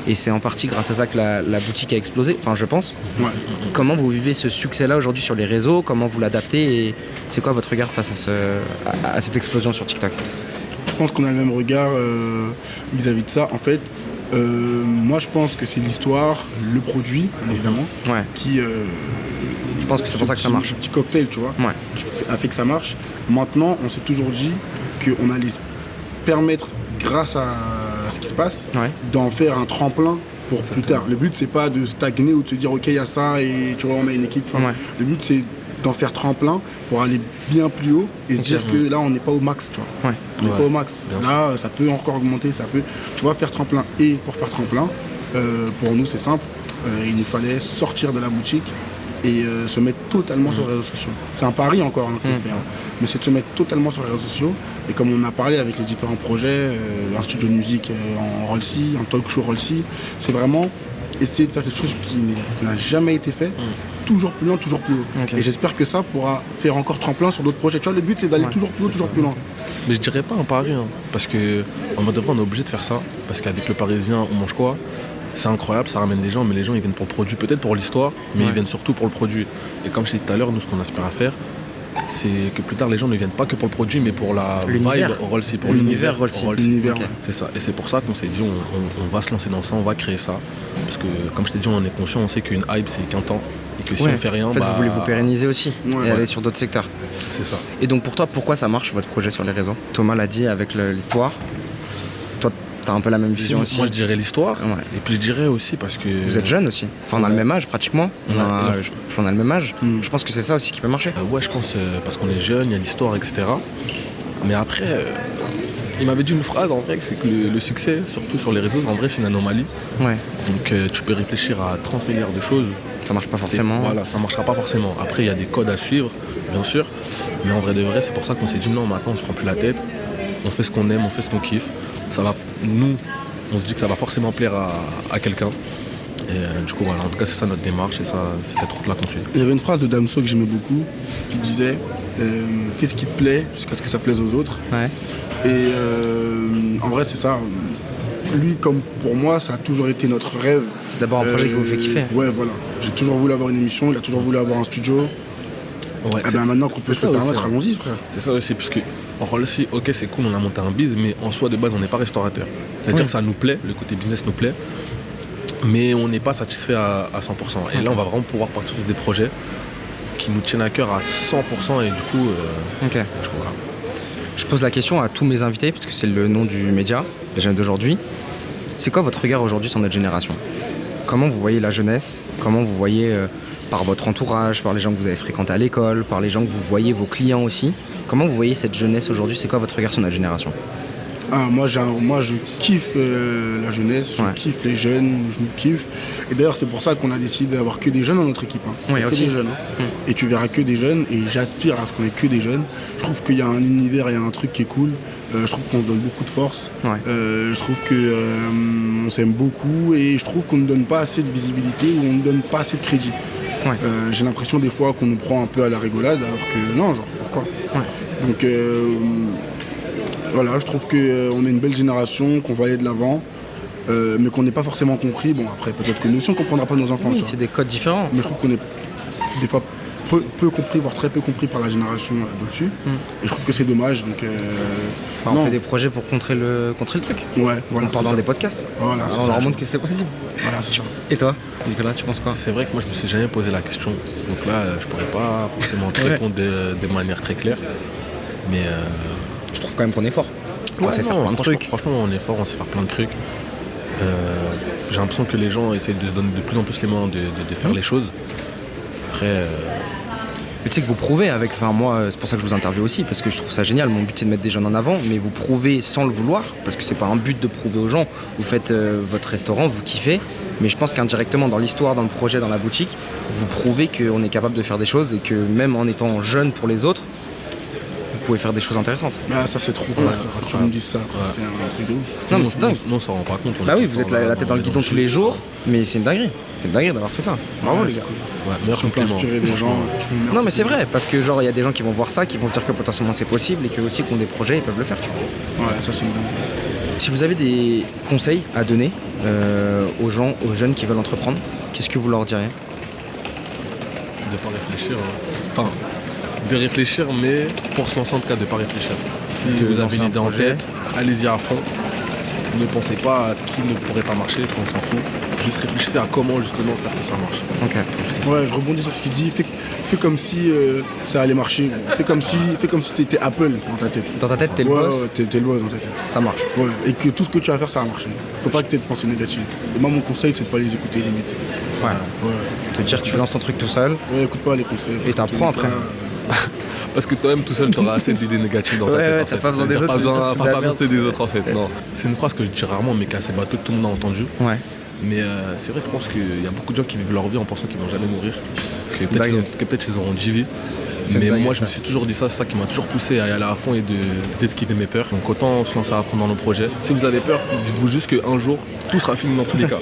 [SPEAKER 1] Et c'est en partie grâce à ça que la boutique a explosé, enfin je pense. Comment vous vivez ce succès-là aujourd'hui sur les réseaux? Comment vous l'adaptez? Et c'est quoi votre regard face à cette explosion sur TikTok?
[SPEAKER 3] Je pense qu'on a le même regard vis-à-vis de ça. En fait, moi je pense que c'est l'histoire, le produit, évidemment, qui...
[SPEAKER 1] je pense que c'est pour ça que ça marche.
[SPEAKER 3] Ce petit cocktail, tu vois, qui a fait que ça marche. Maintenant, on s'est toujours dit qu'on allait se permettre, grâce à ce qui se passe, d'en faire un tremplin pour plus tard. Le but, c'est pas de stagner ou de se dire ok, il y a ça et tu vois, on a une équipe. Le but, c'est d'en faire tremplin pour aller bien plus haut et se dire que là, on n'est pas au max, tu vois. On n'est pas au max. Là, ça peut encore augmenter, ça peut. Tu vois, faire tremplin. Et pour faire tremplin, pour nous, c'est simple. Il nous fallait sortir de la boutique et se mettre totalement sur les réseaux sociaux. C'est un pari encore qu'on fait, mais c'est de se mettre totalement sur les réseaux sociaux. Et comme on a parlé avec les différents projets, un studio de musique en Rollsy, un talk show Rollsy, c'est vraiment essayer de faire quelque chose qui n'a jamais été fait, toujours plus loin, toujours plus haut. Et j'espère que ça pourra faire encore tremplin sur d'autres projets. Tu vois, le but c'est d'aller toujours plus haut, toujours plus loin.
[SPEAKER 2] Mais je dirais pas un pari, parce qu'en mode de vrai, on est obligé de faire ça, parce qu'avec le Parisien, on mange quoi? C'est incroyable, ça ramène des gens, mais les gens ils viennent pour le produit, peut-être pour l'histoire, mais ils viennent surtout pour le produit. Et comme je t'ai dit tout à l'heure, nous ce qu'on aspire à faire, c'est que plus tard les gens ne viennent pas que pour le produit, mais pour la vibe Rollsy, pour l'univers Rollsy. C'est ça. Et c'est pour ça qu'on s'est dit on va se lancer dans ça, on va créer ça. Parce que comme je t'ai dit, on est conscient, on sait qu'une hype c'est qu'un temps. Et que si on fait rien,
[SPEAKER 1] en fait, vous voulez vous pérenniser aussi et aller sur d'autres secteurs.
[SPEAKER 2] C'est ça.
[SPEAKER 1] Et donc pour toi, pourquoi ça marche votre projet sur les réseaux? Thomas l'a dit avec l'histoire. Toi, t'as un peu la même vision aussi.
[SPEAKER 2] Moi je dirais l'histoire. Et puis je dirais aussi parce que...
[SPEAKER 1] Vous êtes jeune aussi. Enfin on a le même âge pratiquement. On a le même âge. Je pense que c'est ça aussi qui peut marcher.
[SPEAKER 2] Ouais, je pense parce qu'on est jeune, il y a l'histoire, etc. Mais après, il m'avait dit une phrase en vrai, c'est que le succès, surtout sur les réseaux, en vrai c'est une anomalie. Donc tu peux réfléchir à 30 milliards de choses.
[SPEAKER 1] Ça marche pas forcément.
[SPEAKER 2] Voilà, ça marchera pas forcément. Après il y a des codes à suivre, bien sûr. Mais en vrai de vrai, c'est pour ça qu'on s'est dit non, maintenant on se prend plus la tête. On fait ce qu'on aime, on fait ce qu'on kiffe. Ça va, nous, on se dit que ça va forcément plaire à quelqu'un. Et du coup, voilà, en tout cas, c'est ça notre démarche et ça, c'est cette route-là qu'on suit.
[SPEAKER 3] Il y avait une phrase de Damso que j'aimais beaucoup qui disait fais ce qui te plaît jusqu'à ce que ça plaise aux autres. Et en vrai, c'est ça. Lui, comme pour moi, ça a toujours été notre rêve.
[SPEAKER 1] C'est d'abord un projet qui vous fait kiffer.
[SPEAKER 3] Ouais, voilà. J'ai toujours voulu avoir une émission, il a toujours voulu avoir un studio. Maintenant qu'on peut se le permettre, allons-y, frère.
[SPEAKER 2] C'est ça aussi, parce que en Rollsy, ok, c'est cool, on a monté un biz, mais en soi, de base, on n'est pas restaurateur. C'est-à-dire que ça nous plaît, le côté business nous plaît, mais on n'est pas satisfait à 100%. Et là, on va vraiment pouvoir partir sur des projets qui nous tiennent à cœur à 100%, et du coup, voilà.
[SPEAKER 1] Je pose la question à tous mes invités, parce que c'est le nom du média, les jeunes d'aujourd'hui. C'est quoi votre regard aujourd'hui sur notre génération? Comment vous voyez la jeunesse? Comment vous voyez par votre entourage, par les gens que vous avez fréquentés à l'école, par les gens que vous voyez, vos clients aussi? Comment vous voyez cette jeunesse aujourd'hui? C'est quoi votre regard sur notre génération?
[SPEAKER 3] Moi je kiffe la jeunesse, je kiffe les jeunes, je nous kiffe. Et d'ailleurs c'est pour ça qu'on a décidé d'avoir que des jeunes dans notre équipe. Que des jeunes. Et tu verras que des jeunes et j'aspire à ce qu'on ait que des jeunes. Je trouve qu'il y a un univers, il y a un truc qui est cool. Je trouve qu'on se donne beaucoup de force.
[SPEAKER 1] Ouais.
[SPEAKER 3] Je trouve qu'on s'aime beaucoup et je trouve qu'on ne donne pas assez de visibilité ou on ne donne pas assez de crédit.
[SPEAKER 1] Ouais.
[SPEAKER 3] J'ai l'impression des fois qu'on nous prend un peu à la rigolade alors que non, genre pourquoi.
[SPEAKER 1] Ouais.
[SPEAKER 3] Donc voilà, je trouve qu'on est une belle génération, qu'on va aller de l'avant, mais qu'on n'est pas forcément compris. Bon après peut-être que nous aussi on ne comprendra pas nos enfants.
[SPEAKER 1] Oui, c'est des codes différents.
[SPEAKER 3] Mais je trouve qu'on est des fois peu compris, voire très peu compris par la génération d'au-dessus. Et je trouve que c'est dommage. Donc,
[SPEAKER 1] on fait des projets pour contrer le truc.
[SPEAKER 3] Ouais, voilà.
[SPEAKER 1] On part dans des podcasts.
[SPEAKER 3] Voilà,
[SPEAKER 1] on leur montre que c'est possible.
[SPEAKER 3] Voilà, c'est ça.
[SPEAKER 1] Et toi, Nicolas, tu penses quoi?
[SPEAKER 2] C'est vrai que moi je me suis jamais posé la question. Donc là, je pourrais pas forcément te répondre de manière très claire. Mais
[SPEAKER 1] je trouve quand même qu'on est fort. On sait faire plein de trucs.
[SPEAKER 2] Franchement, on est fort, on sait faire plein de trucs. J'ai l'impression que les gens essayent de se donner de plus en plus les moyens de faire les choses. Après.
[SPEAKER 1] Mais tu sais que vous prouvez avec. Enfin, moi, c'est pour ça que je vous interviewe aussi, parce que je trouve ça génial. Mon but, c'est de mettre des jeunes en avant, mais vous prouvez sans le vouloir, parce que c'est pas un but de prouver aux gens. Vous faites votre restaurant, vous kiffez, mais je pense qu'indirectement, dans l'histoire, dans le projet, dans la boutique, vous prouvez qu'on est capable de faire des choses et que même en étant jeune pour les autres, vous pouvez faire des choses intéressantes.
[SPEAKER 3] Ah, ça c'est trop cool, quand tu me dis ça, c'est un truc de ouf.
[SPEAKER 1] Non, mais c'est dingue.
[SPEAKER 2] Non, on s'en rend pas compte.
[SPEAKER 1] Bah oui, vous êtes la tête dans le guidon tous les jours, mais c'est une dinguerie. C'est une dinguerie d'avoir fait ça. Bravo les gars.
[SPEAKER 2] Ouais, meilleur compliment.
[SPEAKER 3] Inspirer des gens.
[SPEAKER 1] Non mais c'est vrai, parce que genre il y a des gens qui vont voir ça, qui vont se dire que potentiellement c'est possible et que aussi qui ont des projets, ils peuvent le faire. Tu vois.
[SPEAKER 3] Ouais, ça c'est une dingue.
[SPEAKER 1] Si vous avez des conseils à donner aux gens, aux jeunes qui veulent entreprendre, qu'est-ce que vous leur diriez?
[SPEAKER 2] De pas réfléchir. Enfin, de réfléchir, mais pour se lancer en tout cas, de pas réfléchir. Si vous avez une idée en tête, allez-y à fond. Ne pensez pas à ce qui ne pourrait pas marcher, ça on s'en fout. Juste réfléchissez à comment justement faire que ça marche.
[SPEAKER 1] Ok.
[SPEAKER 3] Ouais, je rebondis sur ce qu'il dit. Fais comme si ça allait marcher. Fais comme si t'étais Apple dans ta tête.
[SPEAKER 1] Dans ta tête, t'es le boss.
[SPEAKER 3] Ouais, t'es le boss dans ta tête.
[SPEAKER 1] Ça marche.
[SPEAKER 3] Ouais, et que tout ce que tu vas faire, ça va marcher. Faut pas que t'aies de pensée négative. Et moi, mon conseil, c'est de pas les écouter limite.
[SPEAKER 1] Ouais.
[SPEAKER 3] Ouais.
[SPEAKER 1] Te dire que tu lances ton truc tout seul.
[SPEAKER 3] Ouais, écoute pas les conseils.
[SPEAKER 1] Et t'apprends après.
[SPEAKER 2] Parce que toi-même tout seul t'auras assez d'idées négatives dans ta tête.
[SPEAKER 1] Ouais, t'as pas besoin des autres.
[SPEAKER 2] Pas besoin des autres en fait. Non. C'est une phrase que je dis rarement mais qui est assez bateau, que tout le monde a entendu.
[SPEAKER 1] Ouais.
[SPEAKER 2] Mais c'est vrai que je pense qu'il y a beaucoup de gens qui vivent leur vie en pensant qu'ils vont jamais mourir. Que peut-être ils auront 10 vies. Mais moi je me suis toujours dit ça, c'est ça qui m'a toujours poussé à y aller à fond et d'esquiver mes peurs. Donc autant se lancer à fond dans nos projets. Si vous avez peur, dites-vous juste qu'un jour tout sera fini dans tous les cas.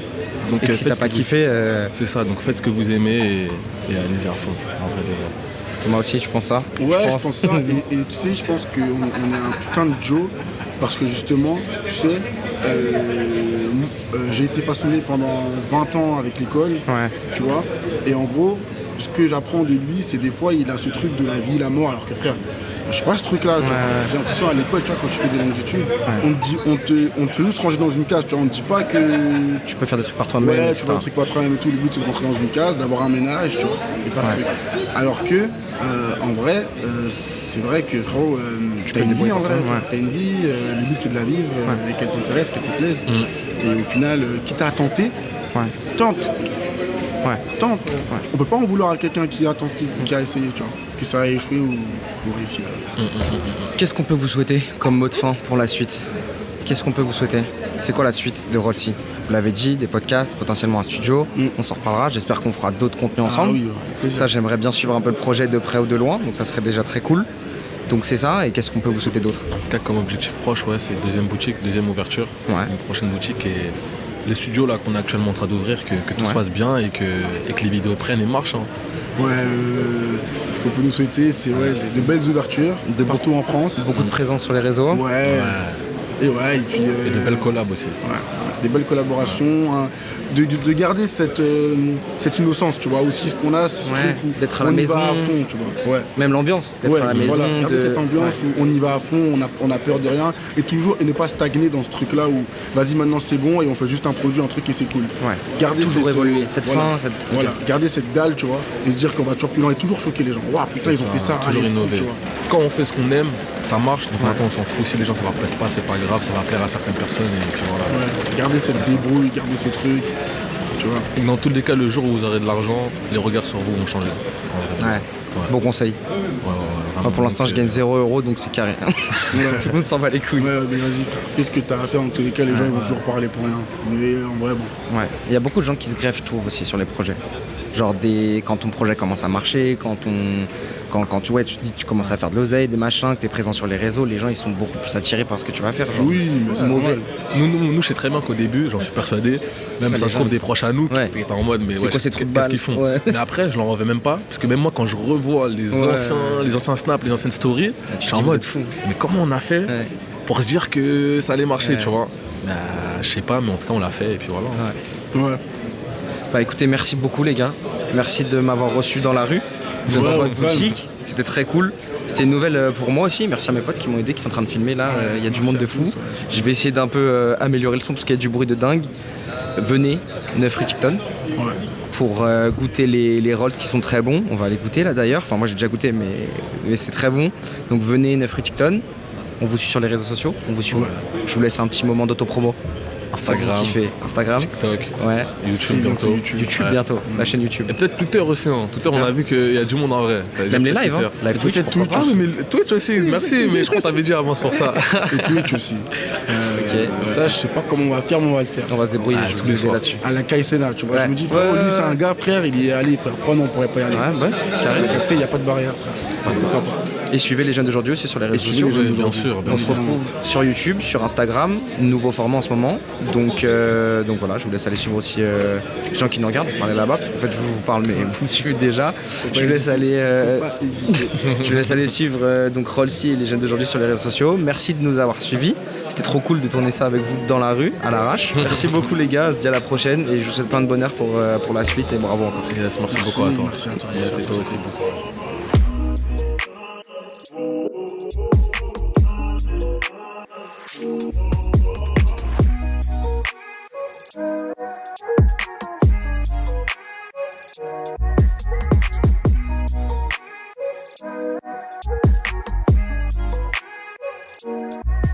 [SPEAKER 2] Donc,
[SPEAKER 1] et si t'as pas kiffé...
[SPEAKER 2] C'est ça, donc faites ce que vous aimez et allez-y à fond, en vrai de vrai.
[SPEAKER 1] Moi aussi, tu penses ça?
[SPEAKER 3] Ouais, je pense ça. Et tu sais, je pense qu'on est un putain de Joe parce que justement, tu sais, j'ai été façonné pendant 20 ans avec l'école, tu vois. Et en gros, ce que j'apprends de lui, c'est des fois, il a ce truc de la vie, la mort, alors que frère, je sais pas ce truc-là. J'ai l'impression à l'école, tu vois, quand tu fais des longues études, on te fait juste ranger dans une case, tu vois. On te dit pas que
[SPEAKER 1] tu peux faire des trucs par toi-même.
[SPEAKER 3] Ouais, tu peux faire des trucs par toi-même et tout. Le but, c'est de rentrer dans une case, d'avoir un ménage, tu vois, et de faire des trucs. Alors que, en vrai, c'est vrai que frérot, tu as une vie en vrai, tu as une vie, le but c'est de la vivre, et qu'elle t'intéresse, qu'elle te plaise. Et au final, quitte à tenter, tente. Tente. On peut pas en vouloir à quelqu'un qui a tenté, qui a essayé, tu vois, que ça a échoué ou réussi.
[SPEAKER 1] Qu'est-ce qu'on peut vous souhaiter comme mot de fin pour la suite? Qu'est-ce qu'on peut vous souhaiter? C'est quoi la suite de Rollsi? Vous l'avez dit, des podcasts, potentiellement un studio, on s'en reparlera, j'espère qu'on fera d'autres contenus ensemble.
[SPEAKER 3] Oui,
[SPEAKER 1] ça, j'aimerais bien suivre un peu le projet de près ou de loin, donc ça serait déjà très cool. Donc c'est ça, et qu'est-ce qu'on peut vous souhaiter d'autre?
[SPEAKER 2] En tout cas, comme objectif proche, c'est deuxième boutique, deuxième ouverture, une prochaine boutique et les studios là qu'on est actuellement en train d'ouvrir, que tout se passe bien et que les vidéos prennent et marchent.
[SPEAKER 3] Ouais, ce qu'on peut nous souhaiter, c'est de belles ouvertures partout en France.
[SPEAKER 1] Beaucoup de présence sur les réseaux.
[SPEAKER 3] Et puis
[SPEAKER 2] et de belles collabs aussi.
[SPEAKER 3] Des belles collaborations, hein, de garder cette innocence, tu vois, aussi ce qu'on a, ce truc où
[SPEAKER 1] d'être à la maison,
[SPEAKER 3] on y va à fond, tu vois.
[SPEAKER 1] Même l'ambiance, d'être à la maison.
[SPEAKER 3] Garder cette ambiance où on y va à fond, on a peur de rien, et ne pas stagner dans ce truc-là où vas-y maintenant c'est bon et on fait juste un produit, un truc et c'est cool. Garder
[SPEAKER 1] toujours évoluer,
[SPEAKER 3] garder cette dalle, tu vois, et se dire qu'on va toujours plus loin et toujours choquer les gens. Waouh, putain, ils ont fait ça,
[SPEAKER 2] toujours innover. Quand on fait ce qu'on aime, ça marche, donc maintenant on s'en fout. Si les gens ça leur plaise pas, c'est pas grave, ça va plaire à certaines personnes et puis voilà.
[SPEAKER 3] Garder cette débrouille, garder ce truc, tu vois.
[SPEAKER 2] Et dans tous les cas, le jour où vous aurez de l'argent, les regards sur vous vont changer.
[SPEAKER 1] Bon conseil. Moi, pour l'instant, je gagne 0€, donc c'est carré. Tout le monde s'en bat les couilles.
[SPEAKER 3] Mais vas-y, frère, fais ce que t'as à faire. Dans tous les cas, les gens ils vont toujours parler pour rien. Mais en vrai, bon.
[SPEAKER 1] Il y a beaucoup de gens qui se greffent, je trouve, aussi sur les projets. Genre quand ton projet commence à marcher, quand tu commences à faire de l'oseille, des machins, que tu es présent sur les réseaux, les gens ils sont beaucoup plus attirés par ce que tu vas faire. Genre.
[SPEAKER 3] Oui, mais c'est mauvais.
[SPEAKER 2] Nous, je sais très bien qu'au début, j'en suis persuadé, même ça se trouve des proches à nous qui étaient en mode mais
[SPEAKER 1] ouais,
[SPEAKER 2] qu'est-ce qu'ils font Mais après, je leur en veux même pas, parce que même moi quand je revois les anciens snaps, les anciennes stories, je suis en mode fou. Mais comment on a fait pour se dire que ça allait marcher, tu vois? Bah, je sais pas, mais en tout cas on l'a fait et puis voilà.
[SPEAKER 3] Ouais.
[SPEAKER 1] Bah écoutez, merci beaucoup les gars. Merci de m'avoir reçu dans la rue, dans votre boutique. C'était très cool. C'était une nouvelle pour moi aussi. Merci à mes potes qui m'ont aidé, qui sont en train de filmer là. Il y a du monde de fou. Je vais essayer d'un peu améliorer le son parce qu'il y a du bruit de dingue. Venez, 9 rue Tickton. Pour goûter les rolls qui sont très bons. On va les goûter là d'ailleurs. Enfin moi j'ai déjà goûté mais c'est très bon. Donc venez, 9 rue Tickton. On vous suit sur les réseaux sociaux. On vous suit. Je vous laisse un petit moment d'autopromo. Instagram,
[SPEAKER 2] TikTok,
[SPEAKER 1] YouTube bientôt. YouTube bientôt, la chaîne YouTube.
[SPEAKER 2] Et peut-être Twitter aussi. Twitter, on a vu qu'il y a du monde en vrai.
[SPEAKER 1] Même les lives, live Twitch.
[SPEAKER 2] Mais Twitch aussi, merci, mais je crois que t'avais dit avant, c'est pour ça.
[SPEAKER 3] Et Twitch aussi. Ça, je sais pas comment on va faire, mais on va le faire.
[SPEAKER 1] On va se débrouiller, je vous aider là-dessus.
[SPEAKER 3] À la Kaisena, tu vois. Je me dis, lui, c'est un gars, frère, il y est allé, frère. Pourquoi non, on pourrait pas y aller?
[SPEAKER 1] Carrément.
[SPEAKER 3] Il n'y a pas de barrière, frère. Pourquoi pas?
[SPEAKER 1] Et suivez les jeunes d'aujourd'hui aussi sur les réseaux sociaux.
[SPEAKER 2] Bien sûr.
[SPEAKER 1] On se retrouve sur YouTube, sur Instagram, nouveau format en ce moment. Donc voilà, je vous laisse aller suivre aussi les gens qui nous regardent, parler là-bas, parce qu'en fait je vous parle mais vous me suivez déjà. Je vous laisse aller suivre donc Rolsy et les jeunes d'aujourd'hui sur les réseaux sociaux. Merci de nous avoir suivis. C'était trop cool de tourner ça avec vous dans la rue, à l'arrache. Merci beaucoup les gars, on se dit à la prochaine et je vous souhaite plein de bonheur pour la suite et bravo encore.
[SPEAKER 2] Merci beaucoup à toi.
[SPEAKER 3] Merci à toi.
[SPEAKER 2] Merci à toi aussi beaucoup.
[SPEAKER 4] We'll be right back.